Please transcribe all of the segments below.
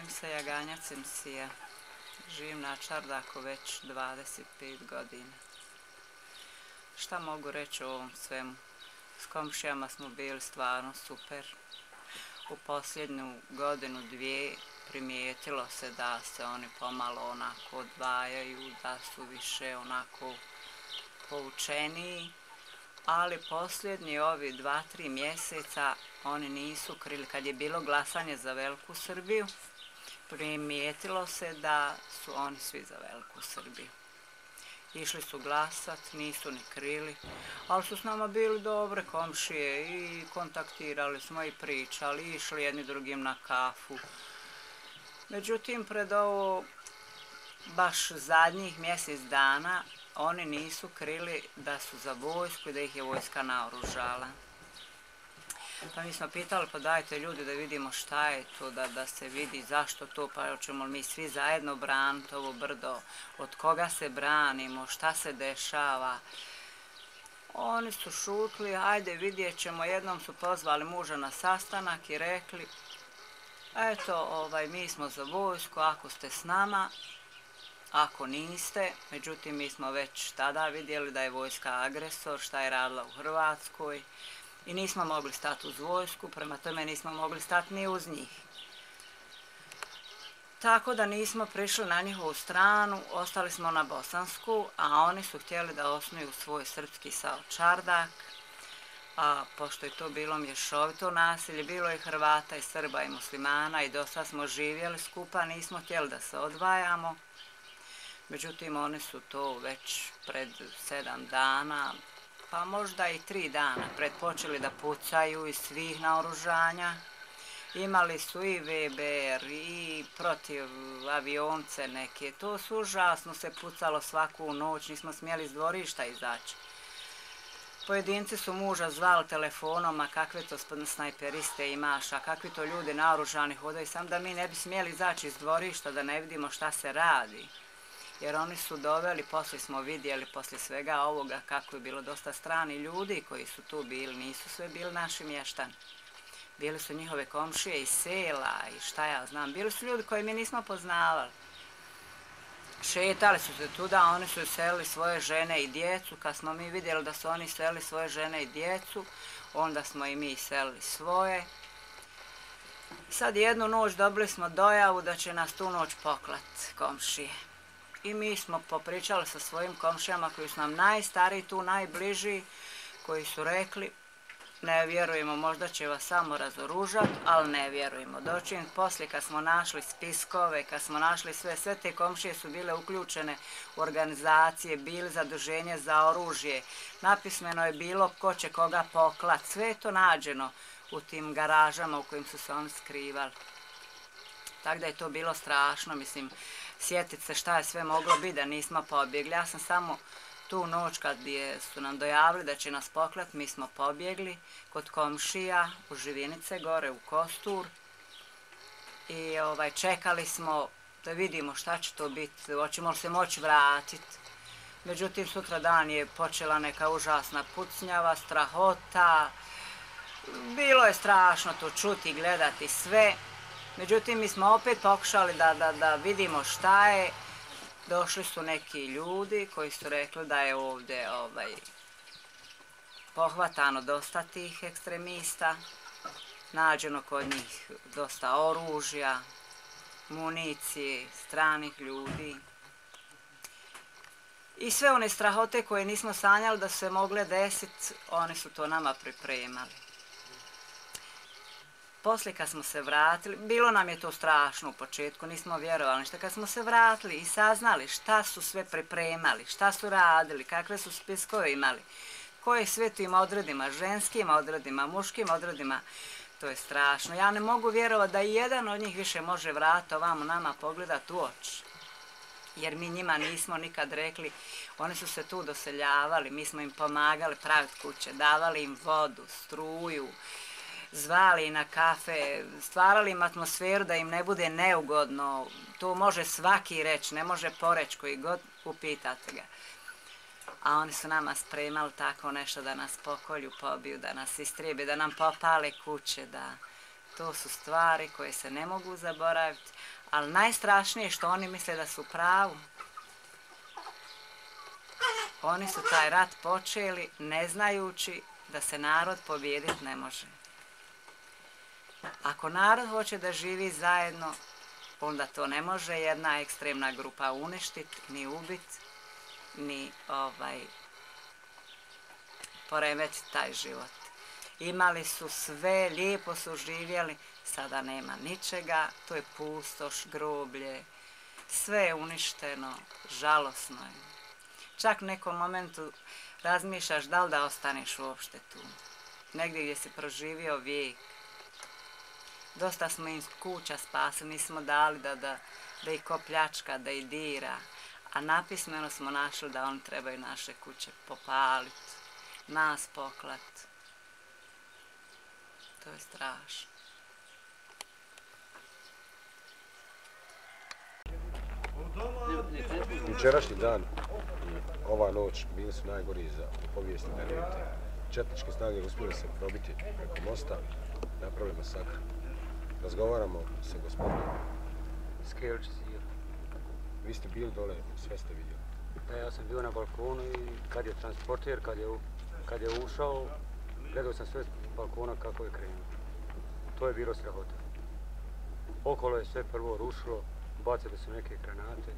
Zovem se Jaganja Cimsija. Živim na Čardaku već 25 godina. Šta mogu reći o ovom svemu? S komšijama smo bili stvarno super. U posljednju godinu, dvije primijetilo se da se oni pomalo onako odvajaju, da su više onako poučeniji. Ali posljednji ovi 2-3 mjeseca oni nisu krili. Kad je bilo glasanje za Veliku Srbiju, primijetilo se da su oni svi za Veliku Srbiju. Išli su glasat, nisu ni krili, ali su s nama bili dobre komšije i kontaktirali smo i pričali, išli jedni drugim na kafu. Međutim, pred ovo baš zadnjih mjesec dana oni nisu krili da su za vojsku i da ih je vojska naoružala. Pa mi smo pitali, pa dajte ljudi da vidimo šta je to, da se vidi zašto to, pa hoćemo li mi svi zajedno braniti ovo brdo, od koga se branimo, šta se dešava. Oni su šutli, ajde vidjet ćemo, jednom su pozvali muža na sastanak i rekli, eto, mi smo za vojsku, ako ste s nama, ako niste, međutim mi smo već tada vidjeli da je vojska agresor, šta je radila u Hrvatskoj i nismo mogli stati uz vojsku, prema tome nismo mogli stati ni uz njih. Tako da nismo prišli na njihovu stranu, ostali smo na bosansku, a oni su htjeli da osnuju svoj srpski SAO Čardak, a pošto je to bilo mješovito nasilje, bilo je Hrvata i Srba i muslimana i dosta smo živjeli skupa, nismo htjeli da se odvajamo. Međutim, oni su to već pred 7 dana, pa možda i 3 dana počeli da pucaju iz svih naoružanja. Imali su i VBR i protiv avionce neke. To su užasno se pucalo svaku noć, nismo smjeli iz dvorišta izaći. Pojedinci su muža zvali telefonom, a kakve to snajperiste imaš, a kakvi to ljudi naoružani hodaju, sam da mi ne bi smjeli izaći iz dvorišta, da ne vidimo šta se radi. Jer oni su doveli, poslije smo vidjeli, poslije svega ovoga, kako je bilo dosta strani ljudi koji su tu bili, nisu sve bili naši mještani. Bili su njihove komšije iz sela i šta ja znam, bili su ljudi koji mi nismo poznavali. Šetali su se tuda, oni su iselili svoje žene i djecu, kad smo mi vidjeli da su oni iselili svoje žene i djecu, onda smo i mi iselili svoje. Sad jednu noć dobili smo dojavu da će nas tu noć poklat komšije. I mi smo popričali sa svojim komšijama koji su nam najstariji tu, najbliži, koji su rekli ne vjerujemo, možda će vas samo razoružati, ali ne vjerujemo. Dočim poslije kad smo našli spiskove, kad smo našli sve te komšije su bile uključene u organizacije, bili zaduženje za oružje, napismeno je bilo ko će koga poklat, sve je to nađeno u tim garažama u kojim su se oni skrivali. Tako da je to bilo strašno, mislim, sjetiti se šta je sve moglo biti da nismo pobjegli. Ja sam samo tu noć kad su nam dojavili da će nas poklat, mi smo pobjegli kod komšija u Živinice gore u Kostur i čekali smo da vidimo šta će to biti, hoćemo li se moći vratiti. Međutim, sutra dan je počela neka užasna pucnjava, strahota, bilo je strašno to čuti i gledati sve. Međutim, mi smo opet pokušali da vidimo šta je. Došli su neki ljudi koji su rekli da je ovdje pohvatano dosta tih ekstremista, nađeno kod njih dosta oružja, municije, stranih ljudi i sve one strahote koje nismo sanjali da su se mogle desiti, oni su to nama pripremali. Poslije kad smo se vratili, bilo nam je to strašno u početku, nismo vjerovali ništa. Kad smo se vratili i saznali šta su sve pripremali, šta su radili, kakve su spiskove imali, koje sve tim odredima, ženskim odredima, muškim odredima, to je strašno. Ja ne mogu vjerovati da i jedan od njih više može vratiti ovamo nama pogledati u oči. Jer mi njima nismo nikad rekli, oni su se tu doseljavali, mi smo im pomagali praviti kuće, davali im vodu, struju, zvali na kafe, stvarali im atmosferu da im ne bude neugodno. To može svaki reći, ne može poreći koji god upitate ga. A oni su nama spremali tako nešto da nas pokolju, pobiju, da nas istrijebe, da nam popale kuće, To su stvari koje se ne mogu zaboraviti, ali najstrašnije je što oni misle da su u pravu. Oni su taj rat počeli ne znajući da se narod pobijediti ne može. Ako narod hoće da živi zajedno, onda to ne može jedna ekstremna grupa uništiti, ni ubiti, ni poremetiti taj život. Imali su sve, lijepo su živjeli, sada nema ničega, to je pustoš, groblje, sve je uništeno, žalosno je. Čak u nekom momentu razmišljaš da li da ostaneš uopšte tu, negdje gdje si proživio vijek. Dosta smo im kuća spasili, nismo dali da ih ko pljačka, da ih dira, a napismeno smo našli da oni trebaju naše kuće popaliti, nas poklati. To je strašno. Jučerašnji dan i ova noć bili su najgori za povijesti Dervente. Četničke snage uspjele se probiti preko mosta, napravili masakr. Razgovaramo sa gospodinom Skelić Sir. Vi ste bili dole, sve ste vidjeli. Da, ja sam bio na balkonu i kad je transporter, kad je ušao, gledao sam sve s balkona kako je krenuo. To je bilo strahota. Okolo je sve prvo rušilo, bacili su neke granate,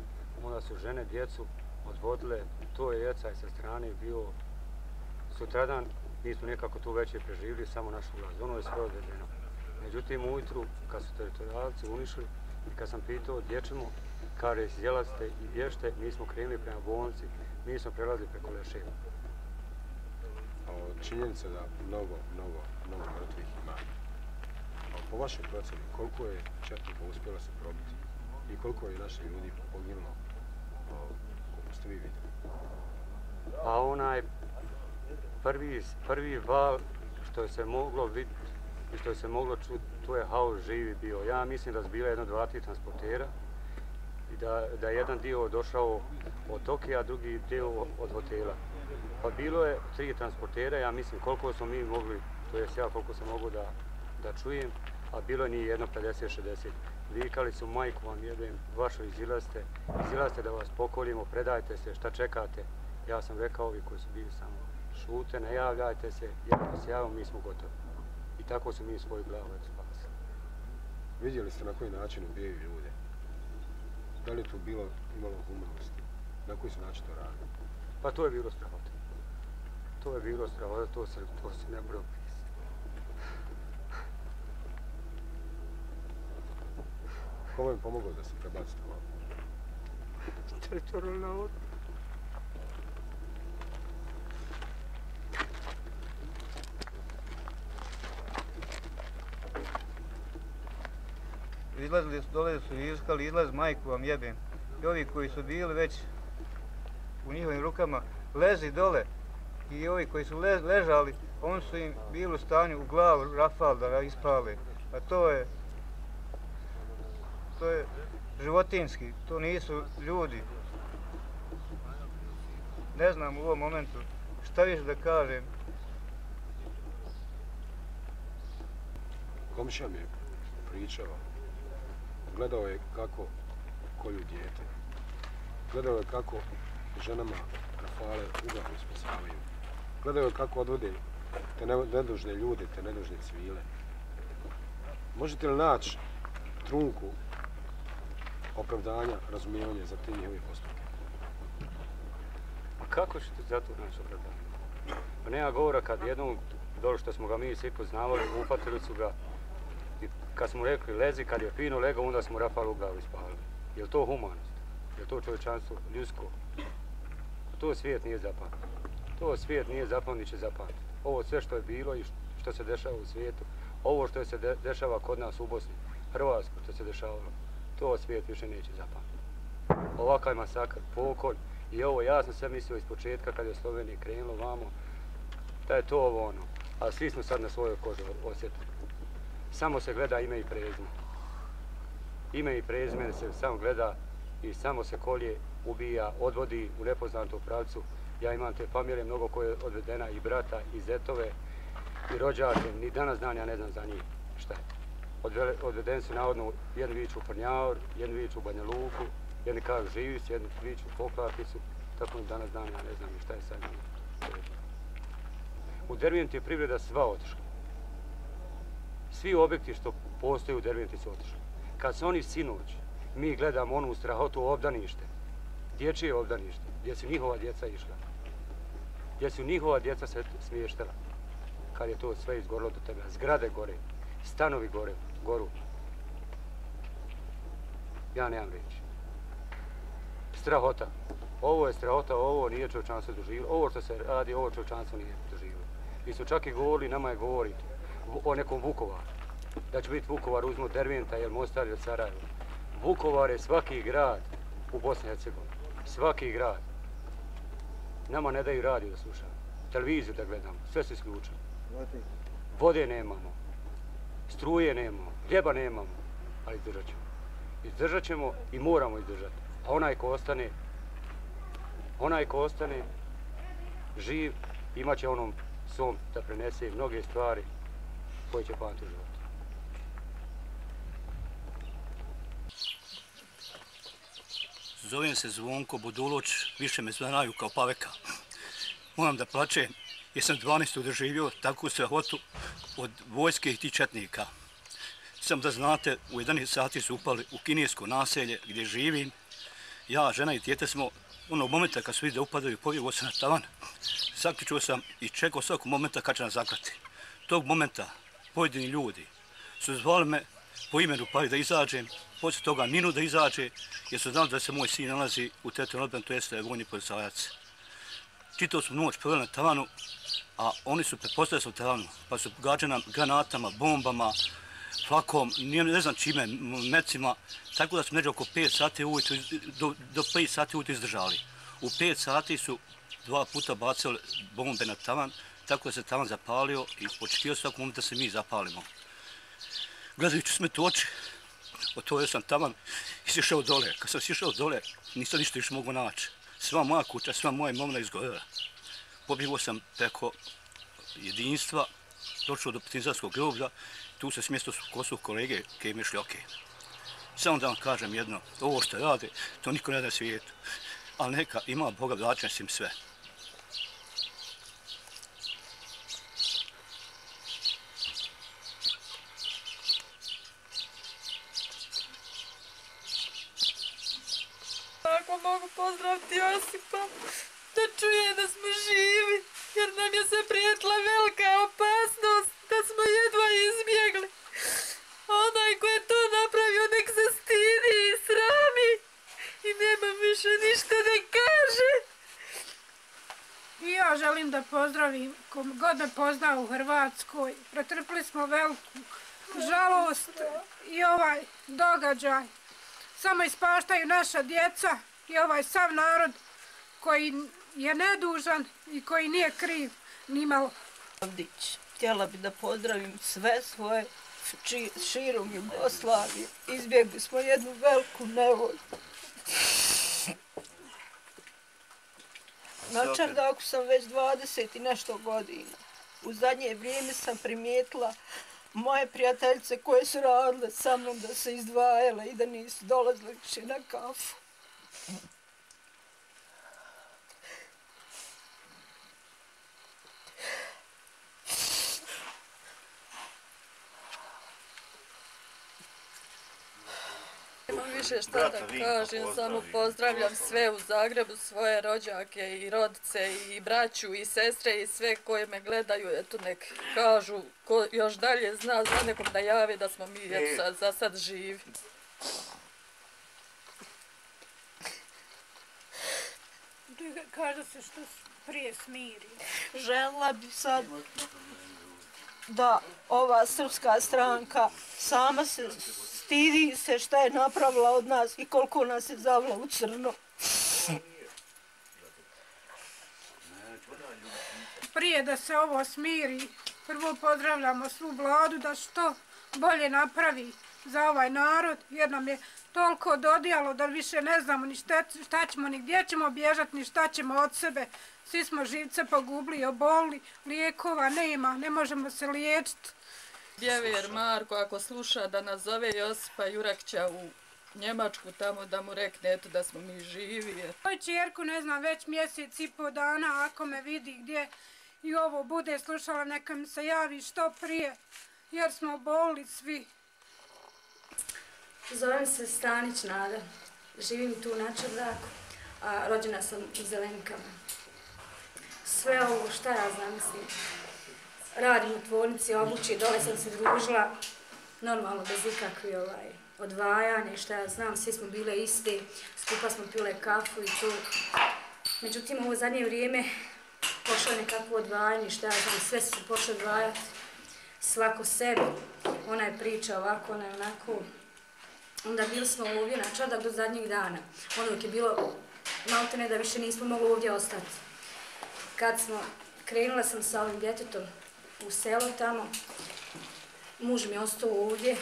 onda su žene, djecu odvodile, to je jecaj sa strane bio. Sutradan mi smo nekako tu večer preživili, samo naš ulaz, ono je sve odvedeno. Međutim, ujutru, kad su teritorijalci unišli i kad sam pitao gdje ćemo, kaže izjelazite i bježite, mi smo krenuli prema bolnici, mi smo prelazili preko Leševa. Činjenica da mnogo mrtvih ima. Po vašoj procjeni, koliko je četnika uspjela se probiti i koliko je naših ljudi poginulo, koliko ste vi vidjeli? A onaj prvi val što je se moglo vidjeti i što je se moglo čuti, to je haos živi bio. Ja mislim da su bila jedno 2-3 transportera i da je jedan dio došao od Tokija, a drugi dio od hotela. Pa bilo je 3 transportera, ja mislim koliko smo mi mogli, to jest ja koliko sam mogu da čujem, a bilo je nije jedno 50-60. Vikali su majku vam jebem, vašo izilazite da vas pokolimo, predajte se, šta čekate. Ja sam rekao ovi koji su bili samo šute, ne javljajte se, jer ako se javimo mi smo gotovi. I tako su mi svoju glavu spasili. Vidjeli ste na koji način ubijaju ljude? Da li je tu imalo humanosti? Na koji su način to radili? Pa to je bilo strahota. To je bilo strahota, to se ne bude opisati. Ko vam je pomogao da se prebacite ovako? Teritorijalna odbrana. Izlazili su dole, su iskali izlaz, majku vam jebem. I ovi koji su bili već u njihovim rukama, lezi dole. I ovi koji su ležali, oni su im bili u stanju u glavu rafal da ga ispale. A to je životinski, to nisu ljudi. Ne znam u ovom momentu šta više da kažem. Komšija mi je pričao, gledao je kako kolju dijete, gledao je kako ženama rafale u glavu spasavaju, gledao je kako odvode te nedužne ljude, te nedužne civile. Možete li naći trunku opravdanja, razumijevanja za te njihove postupke? Kako ćete za to naći opravdanje? Pa nema govora kad jednom, dobro što smo ga mi svi poznavali, uhvatili su ga i kad smo rekli lezi, kad je fino legao, onda smo rafal u glavu ispalili. Je li to humanost? Je li to čovječanstvo ljudsko? To svijet nije zapamtio. To svijet nije zapamtio, ni će zapamtiti. Ovo sve što je bilo i što se dešava u svijetu, ovo što se dešava kod nas u Bosni, Hrvatskoj što se dešavalo, to svijet više neće zapamtiti. Ovakav masakr, pokolj i ovo, ja sam sve mislio iz početka kad je Slovenija krenulo vamo, da je to ovo ono, a svi smo sad na svojoj koži osjetili. Samo se gleda ime i prezime. Ime i prezime se samo gleda i samo se kolje, ubija, odvodi u nepoznatom pravcu. Ja imam te familije mnogo koje je odvedena i brata i zetove i rođake, ni danas dan ja ne znam za njih šta je. odvedeni su navodno, jedni viču u Prnjavor, jedni viču u Banja Luku, jedni kažu živi su, jedni viču u Poklarkicu, tako danas dan, ja ne znam ni šta je sad. U Derventi je privreda sva otišla. Svi objekti što postoje u Derventi su otišli. Kad su oni sinoć, mi gledamo onu strahotu obdanište, dječje obdanište, gdje su njihova djeca išla, gdje su njihova djeca se smještala, kad je to sve izgorilo do tebe. Zgrade gore, stanovi goru. Ja nemam reći. Strahota. Ovo je strahota, ovo nije čovječanstvo doživjelo. Ovo što se radi, ovo čovječanstvo nije doživjelo. Vi su čak i govorili, nama je govoriti o nekom Vukovaru. Da će biti Vukovar uzmu Derventa, ili Mostar, ili Sarajevo. Vukovar je svaki grad u Bosni i Hercegovini. Svaki grad. Nama ne daju radio da slušamo. Televiziju da gledamo. Sve se isključilo. Vode nemamo. Struje nemamo. Hljeba nemamo. Ali izdržat ćemo. Izdržat ćemo i moramo izdržati. A onaj ko ostane živ, imat će onom svom da prenese mnoge stvari koje će pamtiti u životu. Zovem se Zvonko Buduloć, više me znaju kao Paveka. Moram da plačem jer sam 12. doživio takvu strahotu od vojske i tih četnika. Samo da znate, u 11 sati su upali u kinesko naselje gdje živim. Ja, žena i dijete smo, onog momenta kad su vidjeli da upadaju, pobjegao sam na tavan. Zaključio sam i čekao svakog momenta kad će nas zaklati. Tog momenta pojedini ljudi su zvali me po imenu pa da izađem, poslije toga Ninu da izađe, jer su znali da se moj sin nalazi u teritorijalnom odbrani, to jeste vojni policajac. Čitao smo noć proveli na tavanu, a oni su pretpostavili su u tavanu, pa su gađani granatama, bombama, flakom, ne znam čime, mecima, tako da su među oko 5 sati ujutru, do 5 sati ujutru izdržali. U 5 sati su 2 puta bacili bombe na tavan, tako da se tavan zapalio i očekio svakog momenta da se mi zapalimo. Gledajući smet u oči, otvorio sam tavan i sišao dole. Kad sam sišao dole, nisam ništa više mogu naći. Sva moja kuća, sva moja imovina izgorela. Pobjegao sam preko jedinstva, došao do partizanskog groblja, tu se smjesto ko su kolege koji mi šljoke. Samo da vam kažem jedno, ovo što rade, to niko ne da na svijetu. Ali neka, ima Boga, vraćam s im sve. Ako mogu pozdraviti Josipa, da čuje da smo živi, jer nam je se prijetila velika opasnost, da smo jedva izbjegli. Onaj ko je to napravio, nek se stidi i srami i nema više ništa da kaže. I ja želim da pozdravim god me poznao u Hrvatskoj. Pretrpili smo veliku žalost i ovaj događaj. Samo ispaštaju naša djeca i ovaj sav narod koji je nedužan i koji nije kriv nimalo. Htjela bi da pozdravim sve svoje širom Jugoslavije. Izbjegli smo jednu veliku nevolju. Na Čardaku sam već 20 i nešto godina. U zadnje vrijeme sam primijetila moje prijateljice koje su radile sa mnom da se izdvajale i da nisu dolazile više na kafu. Nemam više šta da kažem, samo pozdravljam sve u Zagrebu, svoje rođake i rodice i braću i sestre i sve koje me gledaju, eto nek kažu, ko još dalje zna za nekom da javi da smo mi za sad živi. Kaže se što prije smiri. Željela bi sad da ova srpska stranka sama se stidi se šta je napravila od nas i koliko nas je zavila u crno. Prije da se ovo smiri, prvo pozdravljamo svu vladu da što bolje napravi za ovaj narod, jer nam je toliko dodijalo da više ne znamo ni šta ćemo, ni gdje ćemo bježati, ni šta ćemo od sebe. Svi smo živce pogubili, obolili, lijekova nema, ne možemo se liječiti. Bjever Marko, ako sluša, da nas zove Josipa Jurakća u Njemačku tamo da mu rekne eto da smo mi živi. Moju čerku ne znam već mjesec i po dana, ako me vidi gdje i ovo bude slušala, neka mi se javi što prije, jer smo bolni svi. Zovem se Stanić Nada, živim tu na Čardaku, a rođena sam u Zelenkama. Sve ovo šta ja znam, mislim, radim u tvornici obući, dole sam se družila, normalno bez ikakvi odvajanja i šta ja znam, svi smo bile isti, skupa smo pile kafu i to. Međutim, ovo zadnje vrijeme pošlo je nekako odvajanje, šta ja znam, sve su se počeli odvajati, svako sebi, ona je priča ovako, ona je onako. Onda bili smo ovdje na Čardak do zadnjih dana, ono dok je bilo maltene da više nismo mogli ovdje ostati. Kad krenula sam sa ovim djetetom u selo tamo, muž mi je ostao ovdje,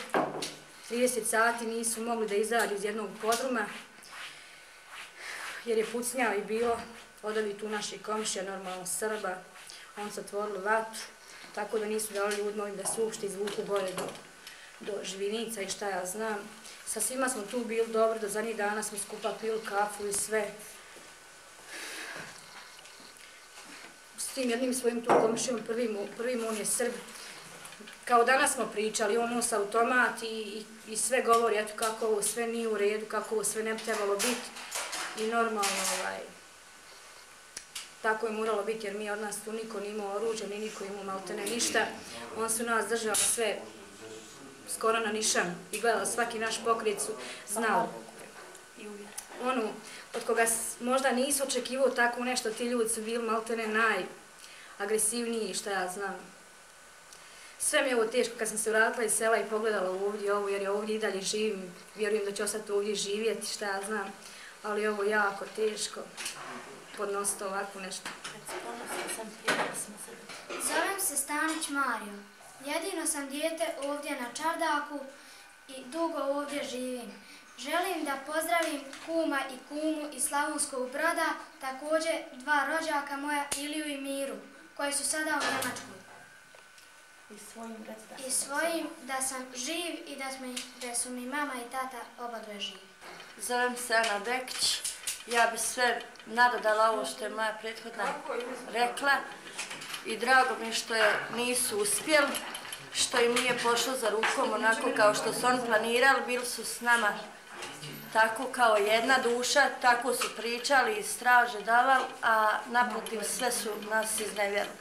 30 sati nisu mogli da izađu iz jednog podruma, jer je pucnjao i bilo od ovih tu naših komšija, normalno Srba, on se otvorili vatru, tako da nisu dali ljudima da se uopšte izvuku gore do Živinica i šta ja znam. Sa svima smo tu bili dobro, do zadnjih dana smo skupa pili kafu i sve. S tim jednim svojim tu komšijom, prvim on je Srb. Kao danas smo pričali, on nosi automat i sve govori, eto kako ovo sve nije u redu, kako ovo sve ne bi trebalo biti. I normalno, tako je moralo biti, jer mi od nas tu niko nije imao oružje, ni niko imao maltene ništa. On su nas držao sve skoro na nišan i gledala svaki naš pokret su znali. Onu, od koga možda nisu očekivao tako nešto, ti ljudi su bili maltene najagresivniji, šta ja znam. Sve mi je ovo teško kad sam se vratila iz sela i pogledala ovdje ovo, jer ja ovdje i dalje živim, vjerujem da ću ostati ovdje živjeti, šta ja znam. Ali ovo jako teško podnositi ovako nešto. Zovem se Stanić Mario. Jedino sam dijete ovdje na Čardaku i dugo ovdje živim. Želim da pozdravim kuma i kumu iz Slavonskog Broda, također dva rođaka moja, Iliju i Miru, koji su sada u Njemačkoj. I svojim da sam živ i da su mi mama i tata obadve živi. Zovem se Ana Dekić. Ja bi sve nadodala ovo što je moja prethodna rekla i drago mi što nisu uspjeli, što im nije pošlo za rukom onako kao što su oni planirali, bili su s nama tako kao jedna duša, tako su pričali i straže davali, a naprotiv sve su nas iznevjerili.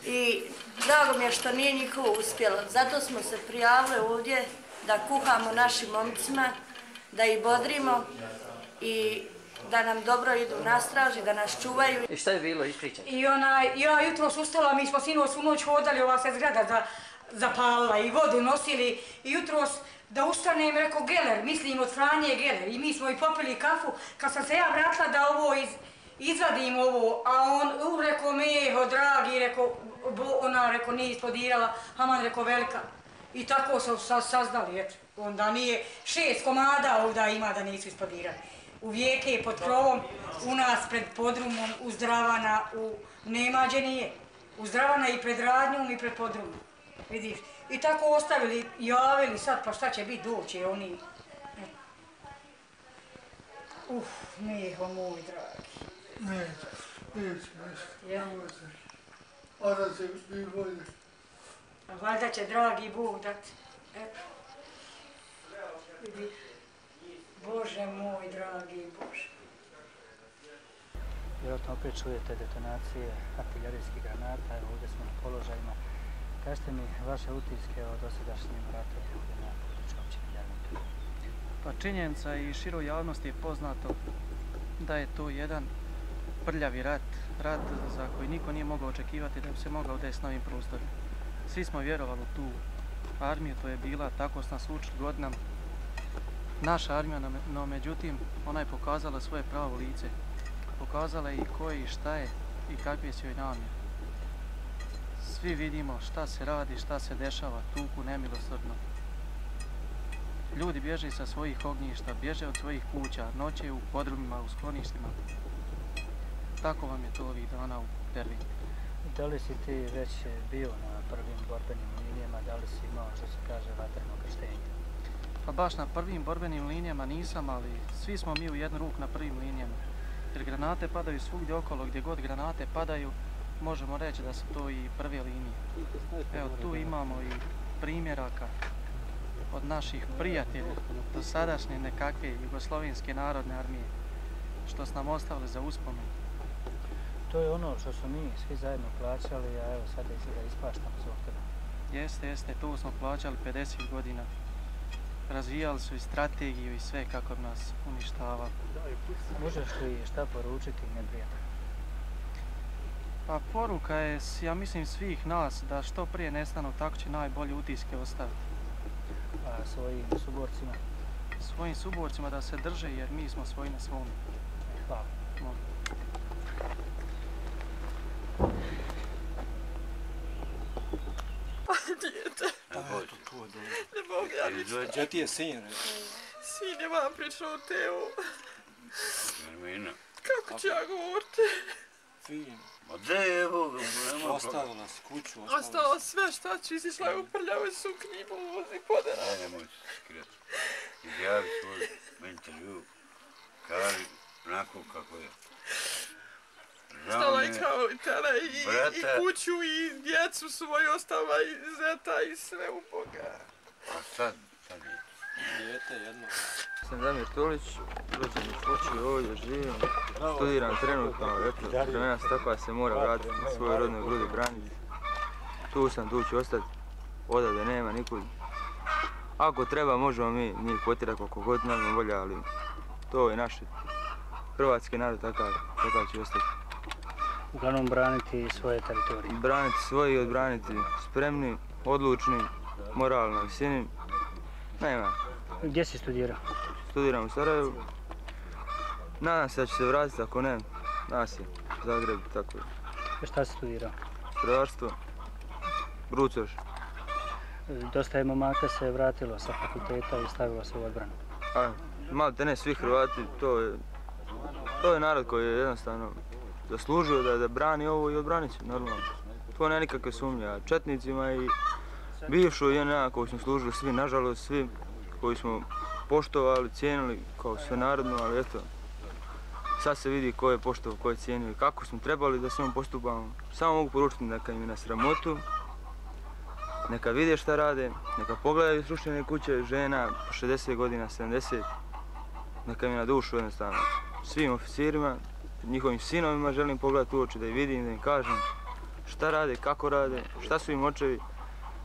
I drago mi je što nije njihovo uspjelo, zato smo se prijavili ovdje da kuhamo našim momcima, da ih bodrimo i da nam dobro idu na straži, da nas čuvaju. I šta je bilo, ispričaj? Ja jutro ustala, mi smo sinoć svu noć hodali, ova se zgrada zapalila i vodu nosili i jutro da ustanem, rekao Geller, mislim od Franje Geller, i mi smo i popili kafu. Kad sam se ja vratila da ovo izvadim ovo, a on rekao Meho, dragi, ona rekao nije isplodirala, Haman rekao velika. I tako su saznali, eto, onda nije 6 komada ovdje ima da nisu isplodirali. U Vijeke pod krovom, u nas pred podrumom, u Zdravana, u Nemađe nije. U Zdravana i pred radnjom i pred podrumom, vidiš. I tako ostavili, javili sad, pa šta će biti, doći oni. Meho moj dragi. Neće. A da se mi bolje. Valjda će dragi Bog dati. Vidiš. Bože moj, dragi Bože. Vjerojatno opet čujete detonacije artiljerijskih granata, evo ovdje smo na položajima. Kažete mi vaše utiske o dosadašnjem ratu ovdje na području općine Delnik. Pa činjenica i široj javnosti je poznato da je to jedan prljavi rat za koji niko nije mogao očekivati da bi se mogao desiti na ovim prostorima. Svi smo vjerovali u tu armiju, to je bila, tako su nas učili godinama, naša armija, no međutim ona je pokazala svoje pravo lice. Pokazala je i ko je i šta je i kakve su joj namjere. Svi vidimo šta se radi, šta se dešava, tuku nemilosrdno. Ljudi bježe sa svojih ognjišta, bježe od svojih kuća, noće u podrumima, u skloništima. Tako vam je to ovih dana u Dervini. Da li si ti već bio na prvim borbenim linijama, da li si imao, što se kaže, vatreno krštenje? Pa baš na prvim borbenim linijama nisam, ali svi smo mi u jednu ruku na prvim linijama. Jer granate padaju svugdje okolo, gdje god granate padaju, možemo reći da su to i prve linije. Evo, tu imamo i primjeraka od naših prijatelja do sadašnje nekakve Jugoslovenske narodne armije, što su nam ostavili za uspomenu. To je ono što su mi svi zajedno plaćali, a evo sada ispaštamo zbog toga. Jeste, to smo plaćali 50 godina. Razvijali su i strategiju i sve kako bi nas uništavali. Možeš li šta poručiti neprijatelju? Pa poruka je, ja mislim, svih nas da što prije nestanu, tako će najbolje utiske ostaviti. A svojim suborcima? Svojim suborcima da se drže, jer mi smo svoji na svome. Hvala. Dijete. Ne mogu ja ništa. Gdje ti je sin? Sin je vam pričao o Teo. Kako ću ja govoriti? Fin. Ma gdje je evo? Ostavila nas kuću. Ostalo sve šta ću, izišla je u prljavoj suknji i vozi podera. Nemoj se skriti. Izjavi svoj intervju. Kaži onako kako je. Stala i kao litera i kuću i djecu svoju ostala i zeta i sve u Boga. A sad je. Dijete jedno. Sam Damir Tolić, rođen u Foči, ovdje živim, studiram trenutno, eto, vremena se takva se mora vratiti na svojoj rodnoj grudi braniti. Tu sam, tu ću ostati, odavde nema nikud. Ako treba možemo mi njih potirati koliko god nam volja, ali to je naš hrvatski narod, takav će ostati. Uglavnom braniti svoje teritorije. Braniti svoje i odbraniti, spremni, odlučni, moralni na visini, nema. Gdje si studirao? Studiram u Sarajevu. Nadam se da ću se vratiti, ako ne, nas je Zagreb, tako je. Šta si studirao? Strojarstvo, brucoš. Dosta je momaka se vratilo sa fakulteta i stavilo se u odbranu. Malte ne, svi Hrvati, to je narod koji je jednostavno zaslužio da brani ovo i odbranit će, normalno. To nema nikakve sumnje, a četnicima i bivšoj JNA koju smo služili svi, nažalost svi koji smo poštovali, cijenili kao sve narodno, ali eto, sad se vidi ko je poštovao, ko je cijenio i kako smo trebali da s njom postupamo. Samo mogu poručiti neka im je na sramotu, neka vide šta rade, neka pogledaju srušene kuće žena 60 godina, 70, neka im je na dušu jednostavno. Svim oficirima, njihovim sinovima želim pogledati u oči da ih vidim, da im kažem šta rade, kako rade, šta su im očevi,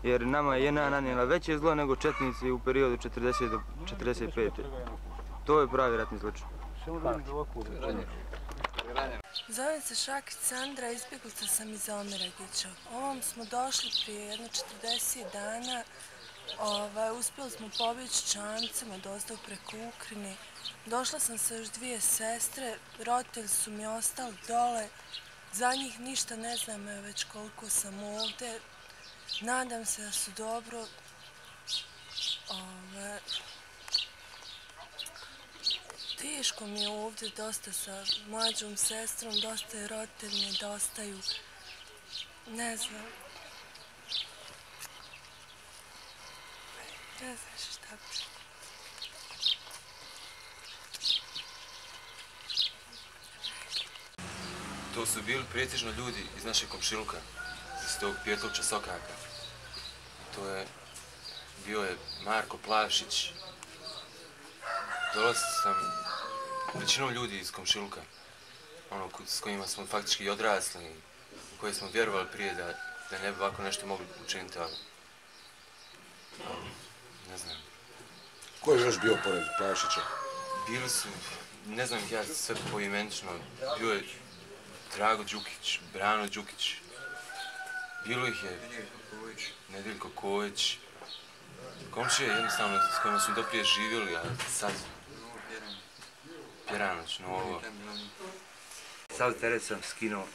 jer nama je JNA nanijela veće zlo nego četnici u periodu 40 do 45. To je pravi ratni zločin. Zovem se Šakić Sandra, izbjeglica sam iz Omeragića. Ovom smo došli prije jedno 40 dana. Uspjeli smo pobjeći čamcima dosta preko Ukrajine. Došla sam sa još dvije sestre, roditelji su mi ostali dole. Za njih ništa ne znam već koliko sam ovdje. Nadam se da su dobro. Teško mi je ovdje dosta sa mlađom sestrom, dosta je roditelji nedostaju. Ne znam. Ne znam šta bi. To su bili pretežno ljudi iz našeg komšiluka, iz tog Pjetlovča Sokaka. Bio je Marko Plavšić. Dolazio sam većinom ljudi iz komšiluka, s kojima smo faktički odrasli, u koje smo vjerovali prije da ne bi ovako nešto mogli učiniti, ali ne znam. Ko je još bio pored Plavšića? Bili su, ne znam ja sve poimenično, bio je Drago Đukić, Brano Đukić, bilo ih je Nedeljko Kojić, komšije jednostavno s kojima su doprije živjeli, a sad Pjeranoć, Novo. Sav teret sam skinuo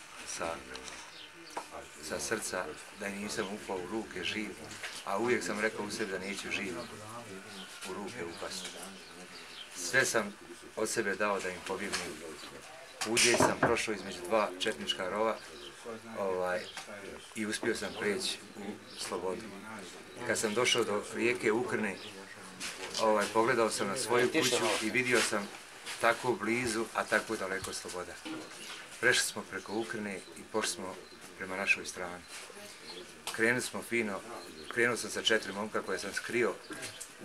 sa srca da nisam upao u ruke živ, a uvijek sam rekao u sebi da neću živ u ruke upasti. Sve sam od sebe dao da im pobjegnu. Udje sam prošao između dva četnička rova i uspio sam preći u slobodu. Kad sam došao do rijeke Ukrne, pogledao sam na svoju kuću i vidio sam tako blizu, a tako daleko sloboda. Prešli smo preko Ukrne i pošli smo prema našoj strani. Krenuli smo fino, krenuo sam sa 4 momka koje sam skrio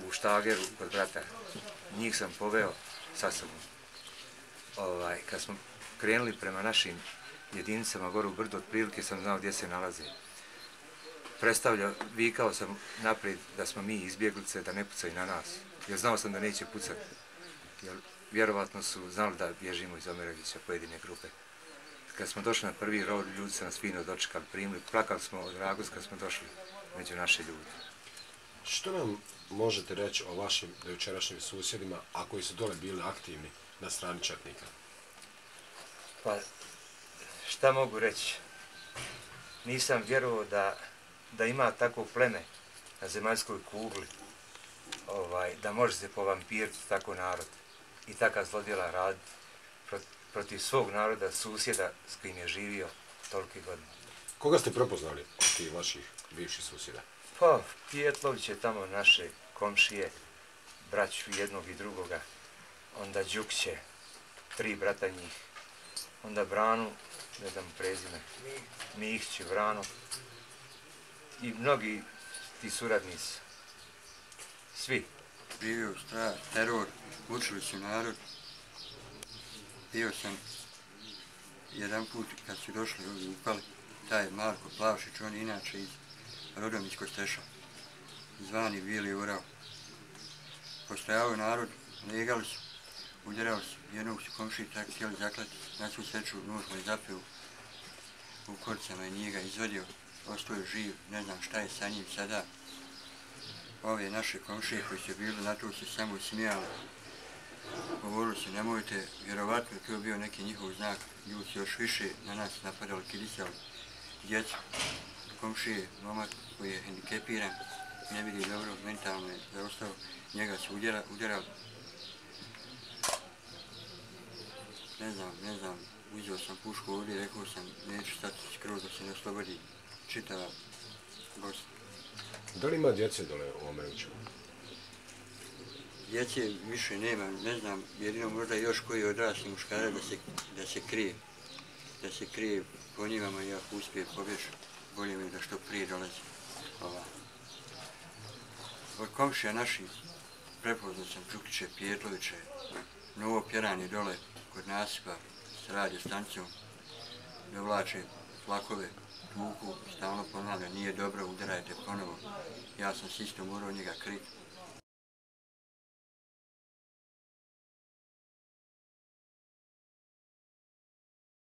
u štageru kod brata. Njih sam poveo sa sobom. Kad smo krenuli prema našim jedinicama gore u brdu, otprilike sam znao gdje se nalaze. Vikao sam naprijed da smo mi izbjeglice, da ne pucaju na nas, jer znao sam da neće pucati. Jer vjerovatno su znali da bježimo iz Omeragića pojedine grupe. Kad smo došli na prvi rod, ljudi su nas fino dočekali, primili, plakali smo od radosti kad smo došli među naše ljude. Što nam možete reći o vašim dojučerašnjim susjedima, a koji su dole bili aktivni na strani četnika? Pa, šta mogu reći? Nisam vjerovao da ima takvo pleme na zemaljskoj kugli, da može se povampiriti tako narod i taka zlodjela raditi protiv svog naroda, susjeda s kojim je živio tolike godine. Koga ste prepoznali od tih vaših bivših susjeda? Pa, Pijetlović je tamo naše komšije, braću jednog i drugoga, onda Đukiće, 3 brata njih, onda Branu, ne znam prezime, Mihić, Brano i mnogi ti suradnici, svi. Živio strah, teror, učili su narod. Bio sam jedan put kad su došli ovdje upali, taj Marko Plavšić, on je inače rodom iz Kosteša, zvani Bili Urao. Postojao je narod, legali su, udarali su, jednog su komšiji tako htjeli zaklati, na svu sreću nužno je zapio u koricama i nije ga izvodio, ostao je živ, ne znam šta je sa njim sada. Ove naše komšije koji su bili, na to se samo smijali. Govorili su, nemojte, vjerovatno to je bio neki njihov znak, ljudi su još više na nas napadali, kidisali djecu. Komšije, momak koji je hendikepiran, ne vidi dobro, mentalno je zaostao, njega su udarali. Ne znam, uzeo sam pušku ovdje i rekao sam, neću stati skroz da se ne oslobodi čitava Bosna. Da li ima djece dole u Omeragiću? Djece više nema, ne znam, jedino možda još koji odrasli muškara da se krije. Da se krije po njivama i ako uspije pobjeći, bolje mi da što prije dolazi. Od komšija naših prepoznao sam Đukiće, Pijetloviće, Novo Pjeranje dole kod nasipa s radio stanicom, dovlače flakove, tuku, stalno ponavlja, nije dobro, udarajte ponovo. Ja sam s isto morao njega kriti.